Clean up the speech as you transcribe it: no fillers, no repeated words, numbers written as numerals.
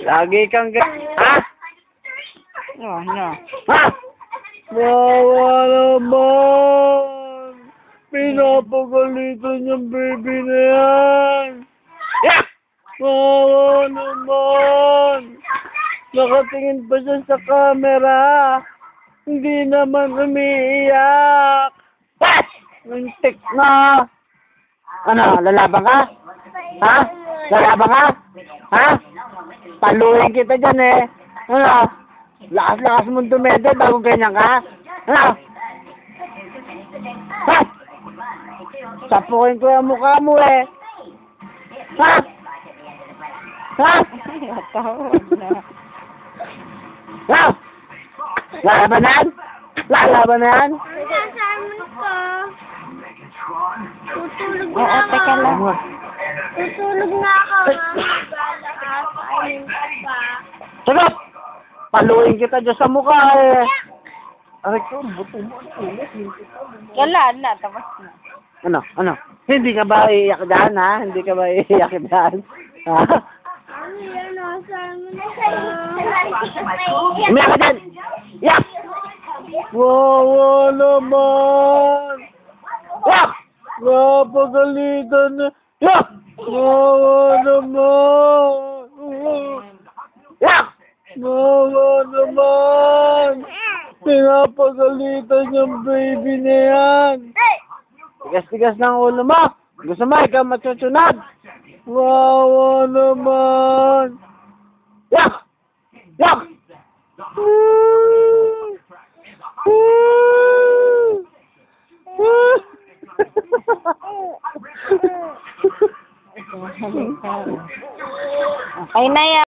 Lagi kang ha? Ano? Ha? Wawa naman! Pinapagalitan yung baby na yan! Yeah! Wawa naman! Nakatingin pa siya sa camera! Hindi naman umiiyak! Yes! Muntik na! Ano? Lalaban ka? Ha? Lalaban ka? Ha? Paluin kita dyan eh! Ano? Lakas-lakas mong dumede bago ganyan ka? Ano? Ha? Sapukin ko yung mukha mo eh! Ha? Ha? Ha? Lalabanan? Lalabanan? Sasama ko. Tutulog na Oo, ako. teka lang. Tutulog na ako. Bala ka. Kainin ka pa. Sagot! Paluin kita dyan sa mukha eh! Aray ko, buto mo. Wala na, tapos na. Ano? Ano? Hindi ka ba iiyak dyan ha? Hindi ka ba iiyak dyan? Ha? Ano yan? Nasama na ko. Umiyak ka dyan! Iyak! Wawa naman! Iyak! Napagalitan na! Iyak! Wawa naman! Iyak! Wawa naman! Pinapagalitan yung baby na yan! Tigas-tigas ng ulo mo! Gusto mo ikaw matsusunod! Wawa naman! Iyak! Iyak! Okay na yan.